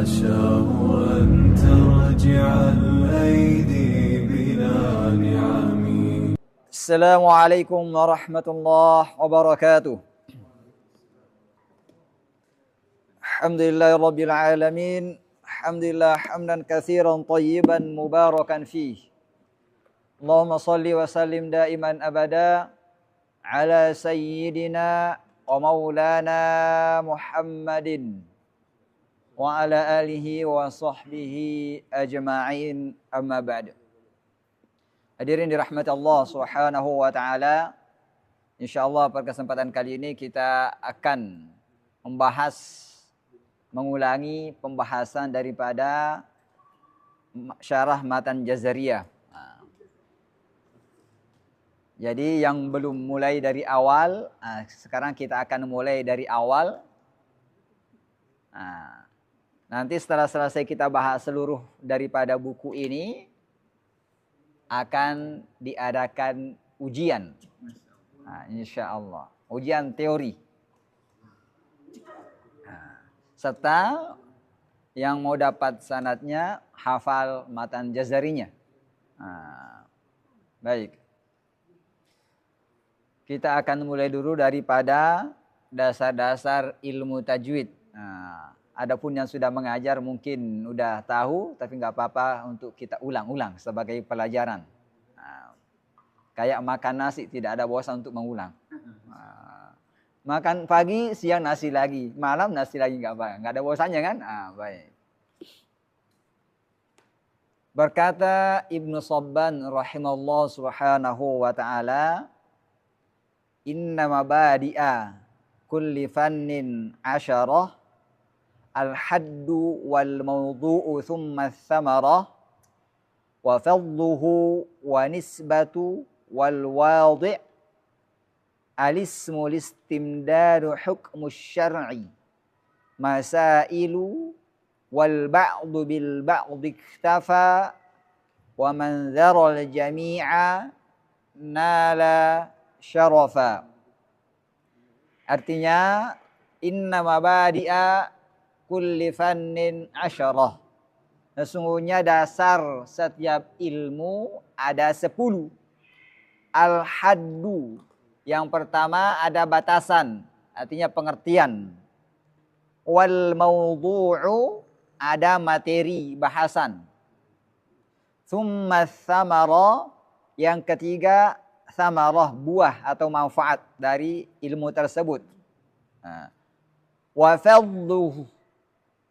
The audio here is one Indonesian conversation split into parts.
حاشاه أن ترجع الأيدي بلا نعم. السلام عليكم ورحمة الله وبركاته. الحمد لله رب العالمين. الحمد لله حمدا كثيرا طيبا مباركا فيه. اللهم صل وسلم دائما أبدا على سيدنا ومولانا محمد وعلى آله وصحبه أجمعين أما بعد. Hadirin dirahmati Allah Subhanahu wa taala. Insyaallah pada kesempatan kali ini kita akan mengulangi pembahasan daripada syarah Matan Jazariyah. Jadi yang belum mulai dari awal, sekarang kita akan mulai dari awal. Nanti setelah selesai kita bahas seluruh daripada buku ini, akan diadakan ujian. InsyaAllah. Ujian teori. Serta yang mau dapat sanadnya hafal matan jazarinya. Baik. Kita akan mulai dulu daripada dasar-dasar ilmu tajwid. Adapun yang sudah mengajar mungkin udah tahu, tapi nggak apa-apa untuk kita ulang-ulang sebagai pelajaran. Kayak makan nasi, tidak ada bosan untuk mengulang. Makan pagi, siang nasi lagi, malam nasi lagi, nggak ada bosannya kan? Baik. Berkata Ibnu Sabban rahimahullah subhanahu wa ta'ala, inna mabadi'a kulli fannin asyarah al-haddu wal mawdu'u thumma thamarah wa fadluhu wa nisbatu wal wadi' al-ismu listimdadu hukmu syar'i masailu wal ba'du bil ba'di iktafa wa man dharal jami'a nala syarafa. Artinya inna mabadi'a kulli fannin asyarah. Sesungguhnya dasar setiap ilmu ada 10. Al-haddu. Yang pertama ada batasan. Artinya pengertian. Wal mawdu'u. Ada materi bahasan. Thumma thamara. Yang ketiga thamarah, buah atau manfaat dari ilmu tersebut. Wa fadluhu.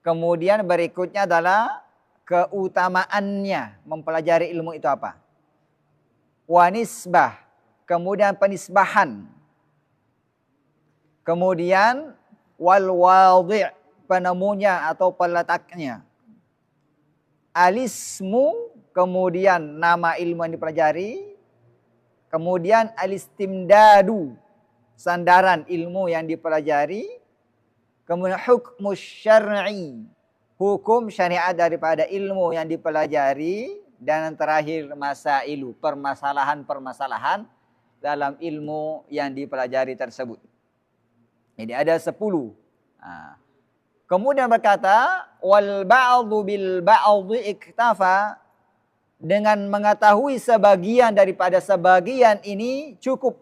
Kemudian berikutnya adalah keutamaannya, mempelajari ilmu itu apa. Wa nisbah, kemudian penisbahan. Kemudian wal wadi', penemunya atau peletaknya. Alismu, kemudian nama ilmu yang dipelajari. Kemudian alistimdadu, sandaran ilmu yang dipelajari. Kemudian hukmu syar'i, hukum syariat daripada ilmu yang dipelajari. Dan yang terakhir masailu, permasalahan-permasalahan dalam ilmu yang dipelajari tersebut. Jadi ada 10. Kemudian berkata, wal ba'du bil ba'di iktafa, dengan mengetahui sebagian daripada sebagian ini cukup.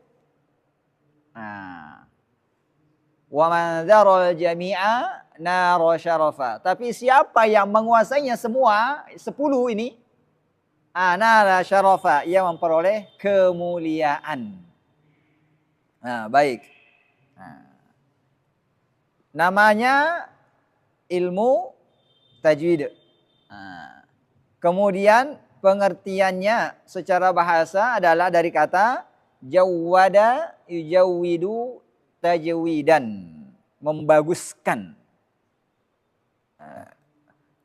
Wa man dharal jami'a nara syarafa. Tapi siapa yang menguasainya semua 10 ini, nara syarafa, ia memperoleh kemuliaan. Baik. Namanya ilmu tajwid. Kemudian pengertiannya secara bahasa adalah dari kata jawwada yujawwidu tajwidan, membaguskan.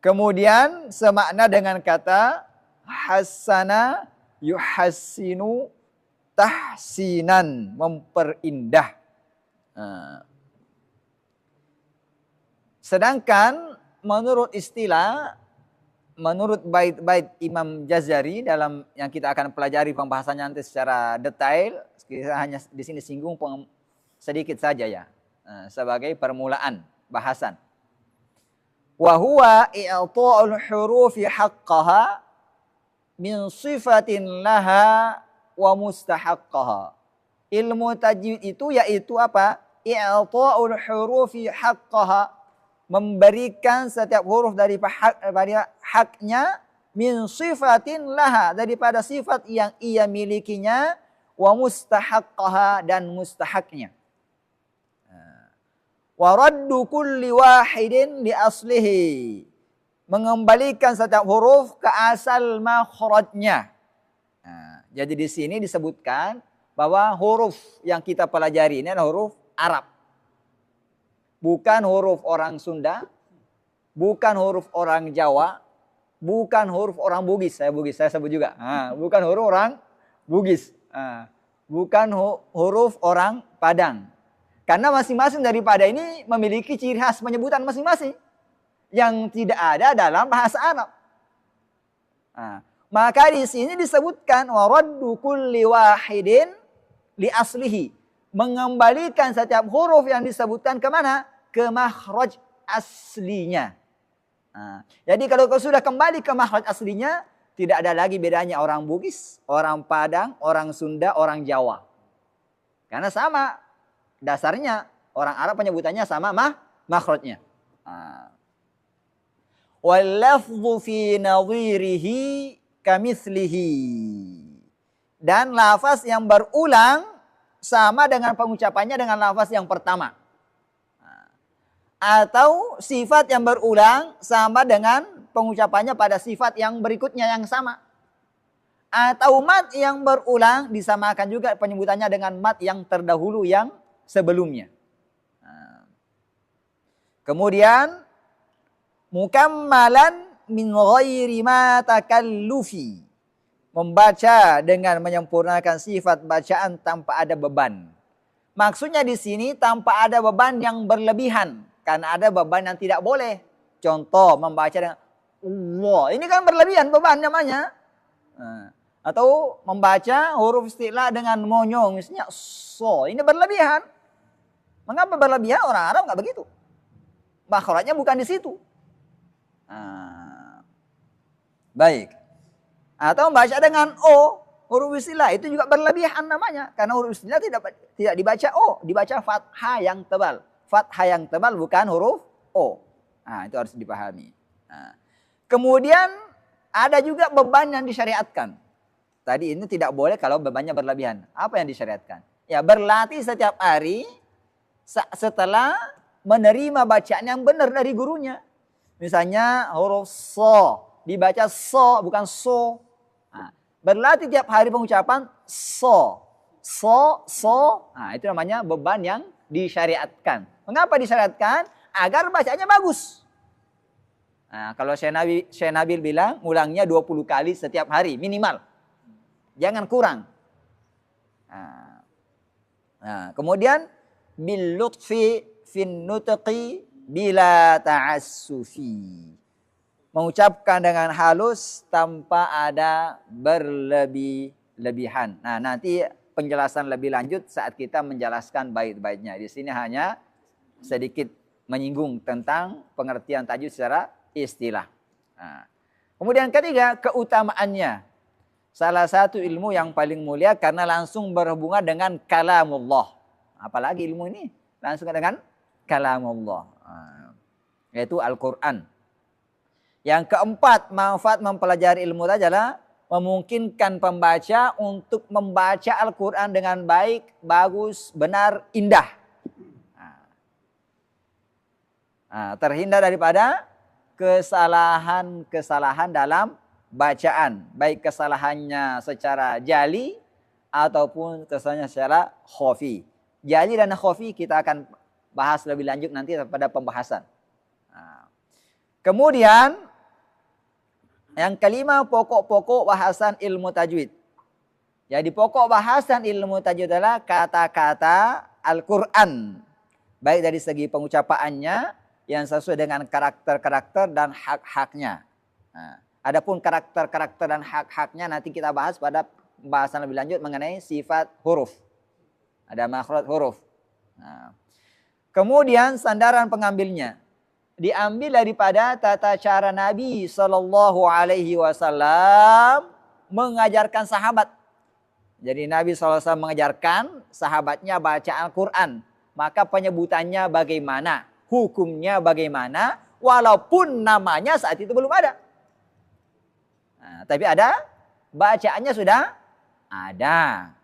Kemudian semakna dengan kata hasana yuhassinu tahsinan, memperindah. Sedangkan menurut istilah, menurut bait-bait Imam Jazari dalam yang kita akan pelajari pembahasannya nanti secara detail, kita hanya di sini singgung sedikit saja ya, sebagai permulaan bahasan. Wa huwa i'ta'ul hurufi haqqaha min sifatin laha wa mustahaqqaha. Ilmu tajwid itu yaitu apa? I'ta'ul hurufi haqqaha, memberikan setiap huruf dari haknya, min sifatin laha, daripada sifat yang ia milikinya, wa mustahaqqaha, dan mustahaknya. Wa raddu kulli wahidin li aslihi, mengembalikan setiap huruf ke asal makhrajnya. Jadi di sini disebutkan bahwa huruf yang kita pelajari ini adalah huruf Arab. Bukan huruf orang Sunda, bukan huruf orang Jawa, bukan huruf orang Bugis. Saya sebut juga. Bukan huruf orang Bugis. Bukan huruf orang Padang. Karena masing-masing daripada ini memiliki ciri khas penyebutan masing-masing yang tidak ada dalam bahasa Arab. Maka di sini disebutkan waraddu kulli wahidin li aslihi, mengembalikan setiap huruf yang disebutkan kemana? Ke makhraj aslinya. Jadi kalau sudah kembali ke makhraj aslinya, tidak ada lagi bedanya orang Bugis, orang Padang, orang Sunda, orang Jawa. Karena sama. Dasarnya orang Arab penyebutannya sama makhrajnya. Wal lafdhu fi nadhirihi kamitslihi. Dan lafaz yang berulang sama dengan pengucapannya dengan lafaz yang pertama. Atau sifat yang berulang sama dengan pengucapannya pada sifat yang berikutnya yang sama. Atau mat yang berulang disamakan juga penyebutannya dengan mat yang terdahulu yang sebelumnya. Kemudian mukammalan min ghairi ma takallufi, membaca dengan menyempurnakan sifat bacaan tanpa ada beban. Maksudnya di sini tanpa ada beban yang berlebihan, karena ada beban yang tidak boleh. Contoh membaca dengan Allah, ini kan berlebihan beban namanya. Atau membaca huruf istilah dengan monyong, misalnya so, ini berlebihan. Mengapa berlebihan? Orang Arab nggak begitu. Makhrajnya bukan di situ. Baik. Atau membaca dengan o, huruf istilah itu juga berlebihan namanya. Karena huruf istilah tidak dibaca o, dibaca fathah yang tebal. Fathah yang tebal bukan huruf o. Itu harus dipahami. Kemudian ada juga beban yang disyariatkan. Tadi ini tidak boleh kalau bebannya berlebihan. Apa yang disyariatkan? Ya berlatih setiap hari setelah menerima bacaan yang benar dari gurunya. Misalnya huruf so, dibaca so bukan so. Berlatih tiap hari pengucapan so. Itu namanya beban yang disyariatkan. Mengapa disyariatkan? Agar bacaannya bagus. Kalau Syekh Nabil bilang ulangnya 20 kali setiap hari minimal. Jangan kurang. Kemudian bil lutfi fin nutqi bila ta'assufi, mengucapkan dengan halus tanpa ada berlebih-lebihan. Nanti penjelasan lebih lanjut saat kita menjelaskan bait-baitnya. Di sini hanya sedikit menyinggung tentang pengertian tajwid secara istilah. Kemudian ketiga, keutamaannya. Salah satu ilmu yang paling mulia karena langsung berhubungan dengan kalamullah. Apalagi ilmu ini langsung dengan kalamullah. Yaitu Al-Quran. Yang keempat, manfaat mempelajari ilmu adalah memungkinkan pembaca untuk membaca Al-Quran dengan baik, bagus, benar, indah. Terhindar daripada kesalahan-kesalahan dalam bacaan, baik kesalahannya secara jali ataupun kesalahannya secara khafi. Jali dan khafi kita akan bahas lebih lanjut nanti pada pembahasan. Kemudian yang kelima, pokok-pokok bahasan ilmu tajwid. Jadi pokok bahasan ilmu tajwid adalah kata-kata Al-Quran, baik dari segi pengucapannya yang sesuai dengan karakter-karakter dan hak-haknya. Adapun karakter-karakter dan hak-haknya nanti kita bahas pada pembahasan lebih lanjut mengenai sifat huruf. Ada makhraj huruf. Kemudian sandaran pengambilnya. diambil daripada tata cara Nabi Shallallahu Alaihi Wasallam mengajarkan sahabat. Jadi Nabi SAW mengajarkan sahabatnya baca Al-Quran. Maka penyebutannya bagaimana, hukumnya bagaimana, walaupun namanya saat itu belum ada. Nah, tapi ada, bacaannya sudah ada.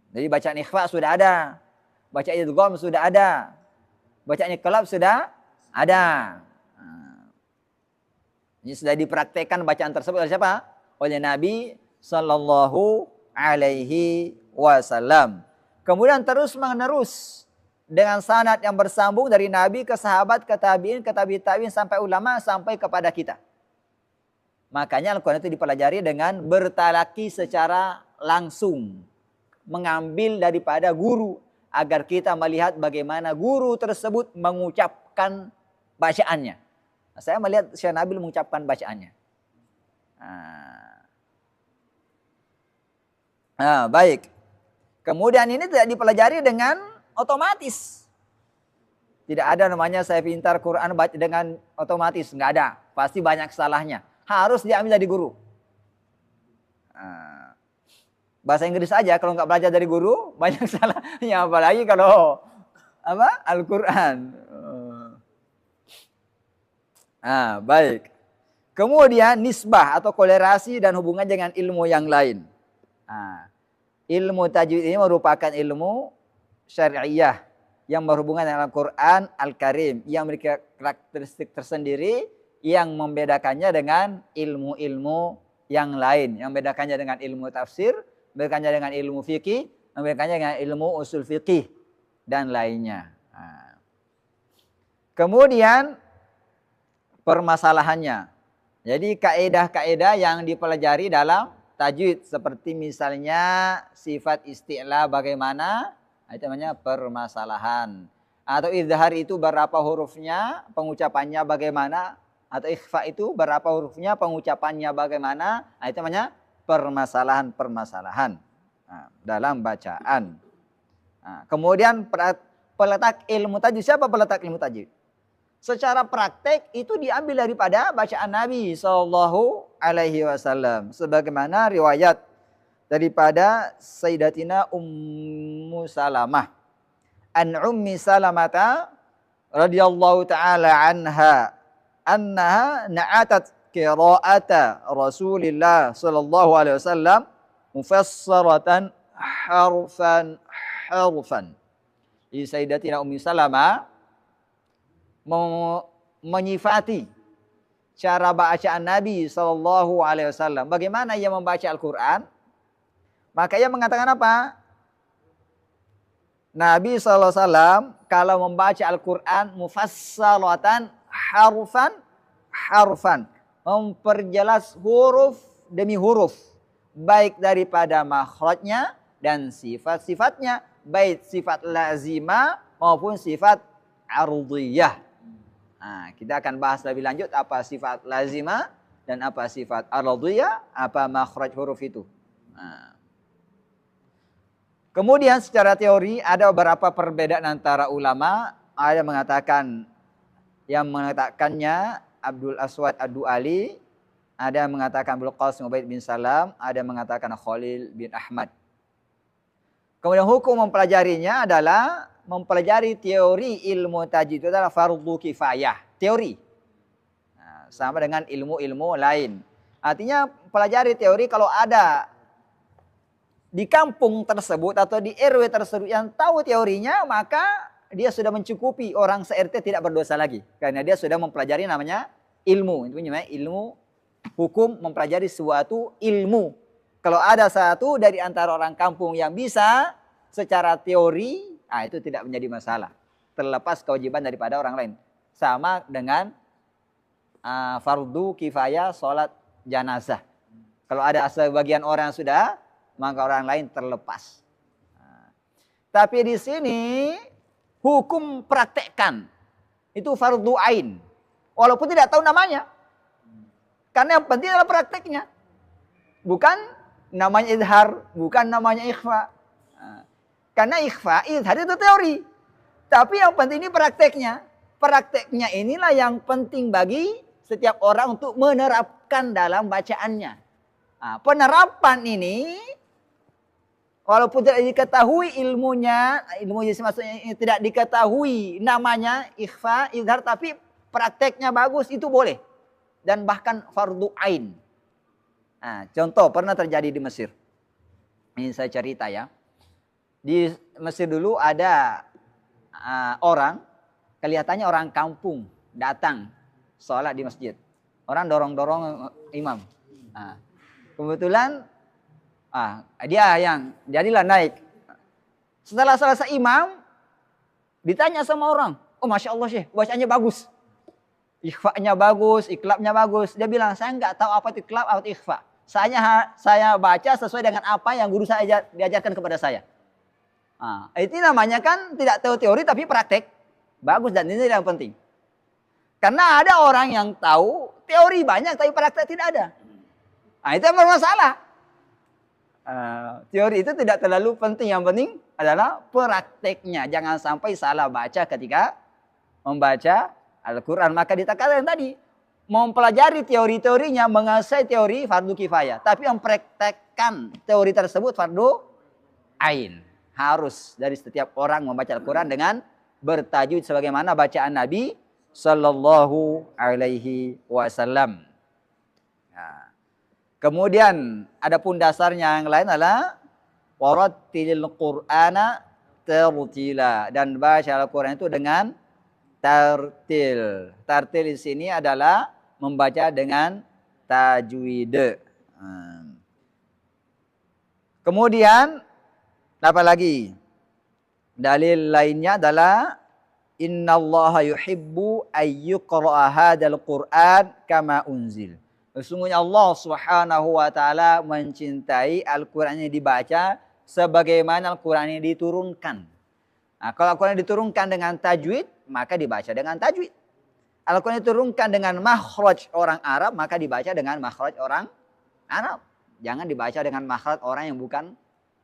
Jadi bacaan ikhfa sudah ada, bacaan idgham sudah ada, bacaan iqlab sudah ada. Ini sudah dipraktekkan bacaan tersebut oleh siapa? Oleh Nabi Sallallahu Alaihi Wasallam. Kemudian terus menerus dengan sanad yang bersambung dari Nabi ke sahabat, ke tabi'in, ke tabi'in sampai ulama, sampai kepada kita. Makanya Al-Quran itu dipelajari dengan bertalaki secara langsung. Mengambil daripada guru. Agar kita melihat bagaimana guru tersebut mengucapkan bacaannya. Nah, saya melihat Syekh Nabil mengucapkan bacaannya. Baik. Kemudian ini tidak dipelajari dengan otomatis. Tidak ada namanya saya pintar Quran baca dengan otomatis. Nggak ada. Pasti banyak salahnya. Harus diambil dari guru. Bahasa Inggris aja kalau nggak belajar dari guru banyak salahnya, apalagi kalau Al-Quran. Baik. Kemudian nisbah atau kolerasi dan hubungan dengan ilmu yang lain. Ilmu tajwid ini merupakan ilmu syariah yang berhubungan dengan Al-Quran Al-Karim, yang memiliki karakteristik tersendiri yang membedakannya dengan ilmu-ilmu yang lain, yang membedakannya dengan ilmu tafsir, membedakannya dengan ilmu fikih, membedakannya dengan ilmu usul fikih dan lainnya. Kemudian permasalahannya. Jadi kaedah-kaedah yang dipelajari dalam tajwid seperti misalnya sifat isti'la bagaimana, itu namanya permasalahan. Atau izhar itu berapa hurufnya, pengucapannya bagaimana, atau ikhfa itu berapa hurufnya, pengucapannya bagaimana, itu namanya permasalahan-permasalahan dalam bacaan. Kemudian peletak ilmu tajwid, siapa peletak ilmu tajwid? Secara praktek itu diambil daripada bacaan Nabi Sallallahu Alaihi Wasallam, sebagaimana riwayat daripada Sayyidatina Ummu Salamah. An Ummi Salamata radhiyallahu taala anha annaha na'atat qira'ata Rasulillah sallallahu alaihi wasallam mufassaratan harfan. Jadi Sayyidatina Ummi Salamah menyifati cara bacaan Nabi Sallallahu Alaihi Wasallam. Bagaimana ia membaca Al-Quran? Maka ia mengatakan apa? Nabi Sallallahu Alaihi Wasallam kalau membaca Al-Quran mufassalatan harfan, memperjelas huruf demi huruf, baik daripada makhrajnya dan sifat-sifatnya, baik sifat lazimah maupun sifat ardhiyah. Kita akan bahas lebih lanjut apa sifat lazimah dan apa sifat ardhiyah, apa makhraj huruf itu. Kemudian secara teori ada beberapa perbedaan antara ulama. Ada yang mengatakannya Abdul Aswad Ad-Du'ali, ada yang mengatakan Abdul Qasim Ubaid bin Salam, ada yang mengatakan Khalil bin Ahmad. Kemudian hukum mempelajarinya adalah mempelajari teori ilmu tajwid itu adalah fardu kifayah, teori. Sama dengan ilmu-ilmu lain. Artinya pelajari teori, kalau ada di kampung tersebut atau di RW tersebut yang tahu teorinya, maka dia sudah mencukupi, orang se-RT tidak berdosa lagi. Karena dia sudah mempelajari namanya ilmu. Itu namanya ilmu hukum, mempelajari suatu ilmu. Kalau ada satu dari antara orang kampung yang bisa secara teori, itu tidak menjadi masalah. Terlepas kewajiban daripada orang lain. Sama dengan fardu kifayah sholat janazah. Kalau ada sebagian orang yang sudah, maka orang lain terlepas. Tapi di sini hukum praktekkan. Itu fardu ain. Walaupun tidak tahu namanya. Karena yang penting adalah prakteknya. Bukan namanya izhar, bukan namanya ikhfa. Karena izhar itu teori. Tapi yang penting ini prakteknya. prakteknya inilah yang penting bagi setiap orang untuk menerapkan dalam bacaannya. Nah, penerapan ini walaupun tidak diketahui ilmunya maksudnya tidak diketahui namanya ikhfa, izhar, tapi prakteknya bagus itu boleh. Dan bahkan fardu ain. Nah, contoh pernah terjadi di Mesir. Ini saya cerita ya. Di Mesir dulu ada orang, kelihatannya orang kampung datang sholat di masjid. Orang dorong-dorong imam. Nah, kebetulan dia yang jadilah naik. Setelah selesai imam, ditanya sama orang, oh Masya Allah Syekh, bacaannya bagus. Ikhfa'nya bagus, iklabnya bagus. Dia bilang, saya nggak tahu apa itu iklab, apa itu ikhfa. Saya baca sesuai dengan apa yang guru saya diajarkan kepada saya. Itu namanya kan tidak tahu teori tapi praktek. Bagus dan ini yang penting. Karena ada orang yang tahu teori banyak tapi praktek tidak ada. Itu yang bermasalah. Teori itu tidak terlalu penting. Yang penting adalah prakteknya. Jangan sampai salah baca ketika membaca Al-Quran. Maka dikatakan tadi, mempelajari teori-teorinya, menguasai teori fardu kifayah. Tapi mempraktekkan teori tersebut fardu ain. Harus dari setiap orang membaca Al-Quran dengan bertajwid sebagaimana bacaan Nabi Sallallahu Alaihi Wasallam. Kemudian adapun dasarnya yang lain adalah warattilil Qur'ana tartila, dan baca Al-Quran itu dengan tartil. Tartil di sini adalah membaca dengan tajwid. Kemudian apa lagi? Dalil lainnya adalah innallaha yuhibbu ayyuqra'a hadzal Qur'an kama unzil. Sesungguhnya Allah Subhanahu wa taala mencintai Al-Qur'an yang dibaca sebagaimana Al-Qur'an yang diturunkan. Nah, kalau Al-Quran diturunkan dengan tajwid, maka dibaca dengan tajwid. Al-Quran diturunkan dengan makhraj orang Arab, maka dibaca dengan makhraj orang Arab. Jangan dibaca dengan makhraj orang yang bukan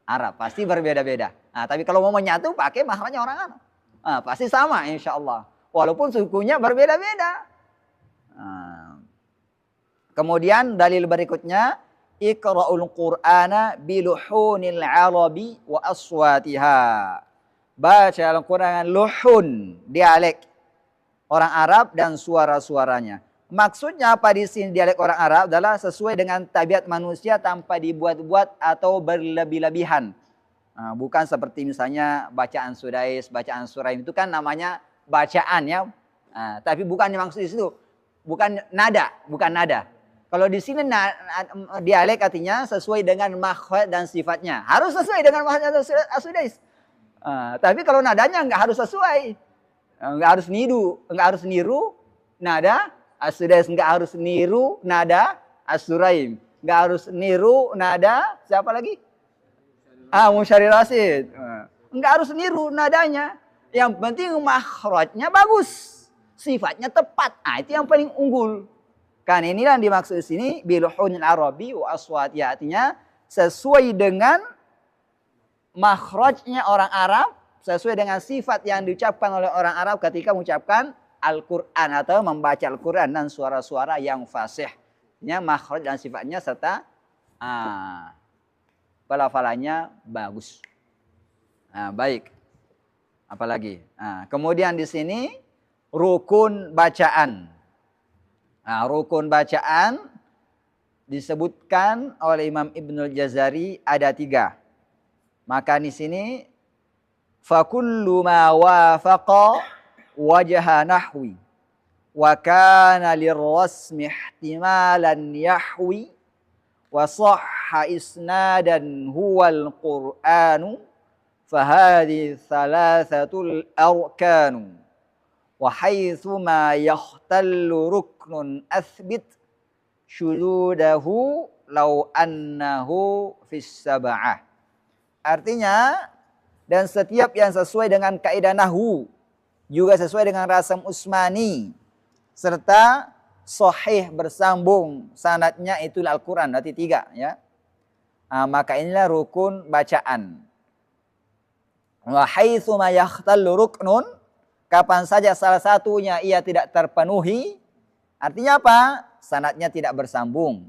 Arab. Pasti berbeda-beda. Nah, tapi kalau mau menyatu, pakai makhrajnya orang Arab. Nah, pasti sama insya Allah. Walaupun sukunya berbeda-beda. Nah. Kemudian dalil berikutnya, Iqra'ul Qur'ana biluhunil Arabi wa aswatiha. Baca Al-Quran dengan luhun, dialek orang Arab dan suara-suaranya. Maksudnya apa di sini dialek orang Arab adalah sesuai dengan tabiat manusia tanpa dibuat-buat atau berlebih-lebihan. Nah, bukan seperti misalnya bacaan Sudais, bacaan Suraim, itu kan namanya bacaan ya. Nah, tapi bukan yang maksud di situ. Bukan nada, bukan nada. Kalau di sini dialek artinya sesuai dengan makhraj dan sifatnya. Harus sesuai dengan makhraj dan Sudais. Tapi kalau nadanya nggak harus sesuai, nggak harus niru nada As-Sudais, nggak harus niru nada As-Suraim, nggak harus niru nada siapa lagi? Musyari Rasid. Nggak harus niru nadanya. Yang penting makhrajnya bagus, sifatnya tepat. Itu yang paling unggul. Kan inilah yang dimaksud di sini biluhunil Arabi wa aswati, artinya sesuai dengan makhrajnya orang Arab, sesuai dengan sifat yang diucapkan oleh orang Arab ketika mengucapkan Al-Quran atau membaca Al-Quran, dan suara-suara yang fasih. Makhraj dan sifatnya serta pelafalannya bagus. Baik. Apalagi? Kemudian di sini rukun bacaan. Rukun bacaan disebutkan oleh Imam Ibnul Jazari ada 3. Maka di sini fakullu ma wafaqa wajha nahwi wa kana lirrasmi ihtimalan yahwi wa sahha isnadan huwal qur'anu fahadhi thalathatul arkanu wa haythu ma yahtallu ruknun athbit syududahu law annahu fis sab'ah. Artinya, dan setiap yang sesuai dengan kaidah nahwu, juga sesuai dengan rasam Utsmani, serta sahih bersambung sanadnya itu Al-Quran, berarti 3 ya. Maka inilah rukun bacaan. Wa haitsu ma yakhtallu ruknun, Kapan saja salah satunya ia tidak terpenuhi, artinya apa? Sanadnya tidak bersambung.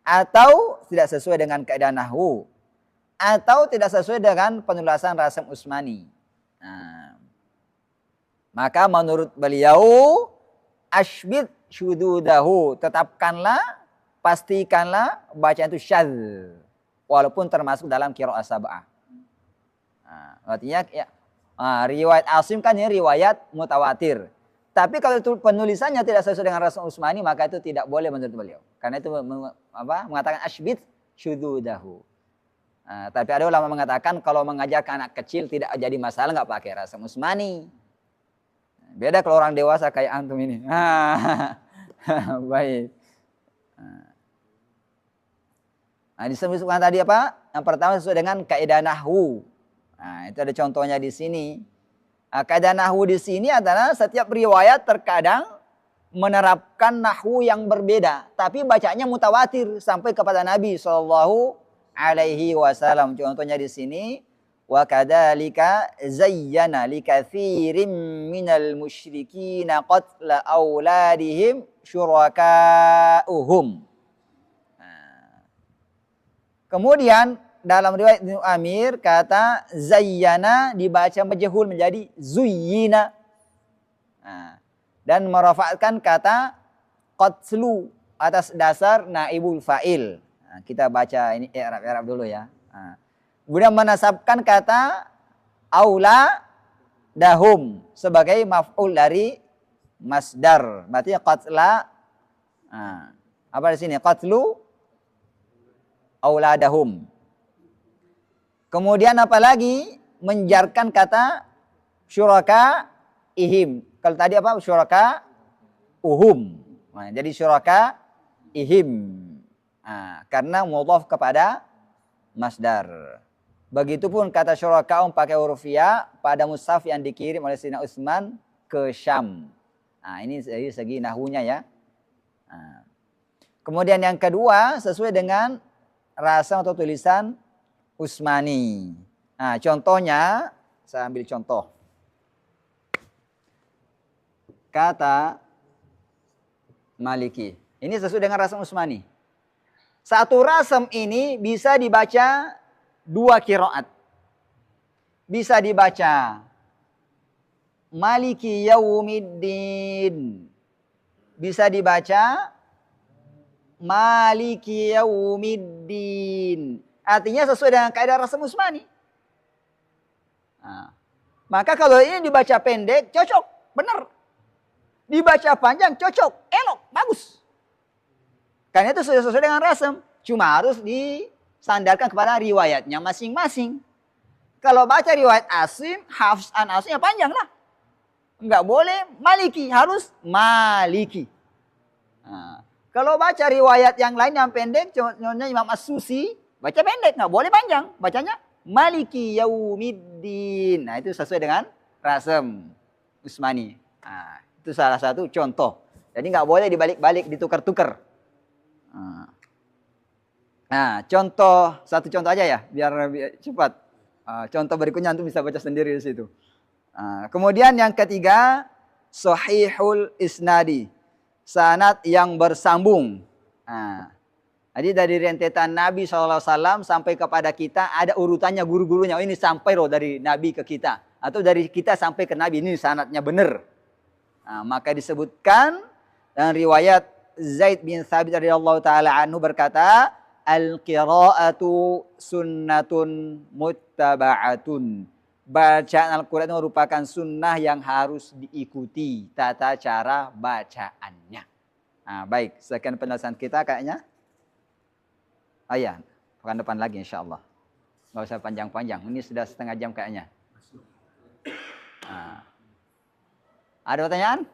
Atau tidak sesuai dengan kaidah nahwu. Atau tidak sesuai dengan penulisan Rasm Utsmani. Nah, maka menurut beliau, asybit syududahu, tetapkanlah, pastikanlah bacaan itu syadz, walaupun termasuk dalam qiraah sab'ah. Nah, artinya ya, riwayat Asim kan ini riwayat mutawatir. Tapi kalau itu penulisannya tidak sesuai dengan Rasm Utsmani, maka itu tidak boleh menurut beliau. Karena itu mengatakan asybit syududahu. Nah, tapi ada ulama mengatakan kalau mengajarkan anak kecil tidak jadi masalah, nggak pakai Rasm Utsmani. Beda kalau orang dewasa kayak antum ini. Baik. Nah, disebutkan tadi apa? Yang pertama sesuai dengan kaidah nahwu. Nah, itu ada contohnya di sini. Kaidah nahwu di sini adalah setiap riwayat terkadang menerapkan nahwu yang berbeda, tapi bacanya mutawatir sampai kepada Nabi Shallallahu Alaihi Wasallam. Contohnya di sini, wa kadzalika zayyana likatsirin minal musyrikin qatla auladihim syuraka'uhum. Kemudian dalam riwayat Ibnu Amir kata zayyana dibaca majhul menjadi zuyyina. Dan merafa'kan kata qatlu atas dasar naibul fa'il. Kita baca ini i'rab dulu ya. Kemudian menasabkan kata aula dahum sebagai maf'ul dari masdar. Berarti qatla. Apa di sini? Qatlu auladahum. Kemudian apalagi menjarkan kata syuraka ihim. Kalau tadi apa? Syuraka uhum. Nah, jadi syuraka ihim. Karena mudhaf kepada masdar. Begitupun kata syurakaum pakai huruf ya pada mushaf yang dikirim oleh Sayyidina Utsman ke Syam. Ini dari segi nahwunya ya. Kemudian yang kedua sesuai dengan rasam atau tulisan Utsmani. Contohnya, saya ambil contoh. Kata Maliki. Ini sesuai dengan rasam Utsmani. Satu rasam ini bisa dibaca dua qiraat. Bisa dibaca Maliki Yaumiddin. Bisa dibaca Maliki Yaumiddin. Artinya sesuai dengan kaidah Rasm Utsmani. Maka kalau ini dibaca pendek, cocok, benar. Dibaca panjang, cocok, elok, bagus. Karena itu sesuai dengan rasam. Cuma harus disandarkan kepada riwayatnya masing-masing. Kalau baca riwayat Asim, Hafs an Asim, ya panjang lah. Enggak boleh Maliki, harus Maliki. Kalau baca riwayat yang lain yang pendek, contohnya Imam As-Susi, baca pendek, nggak boleh panjang. Bacanya Maliki Yaumiddin. Nah, itu sesuai dengan rasam Utsmani. Itu salah satu contoh. Jadi nggak boleh dibalik-balik, ditukar-tukar. Satu contoh aja ya, biar cepat. Contoh berikutnya antum bisa baca sendiri di situ. Kemudian yang ketiga, sahihul isnadi. Sanad yang bersambung. Jadi dari rentetan Nabi SAW sampai kepada kita ada urutannya guru-gurunya. Ini sampai loh dari Nabi ke kita. Atau dari kita sampai ke Nabi. Ini sanadnya benar. Maka disebutkan dan riwayat Zaid bin Thabit radhiyallahu taala anhu berkata, al-qira'atu sunnatun muttaba'atun. Bacaan Al-Quran itu merupakan sunnah yang harus diikuti tata cara bacaannya. Baik, sekian penjelasan kita kayaknya. Ya, pekan depan lagi insya Allah. Nggak usah panjang-panjang, ini sudah setengah jam kayaknya. Ada pertanyaan?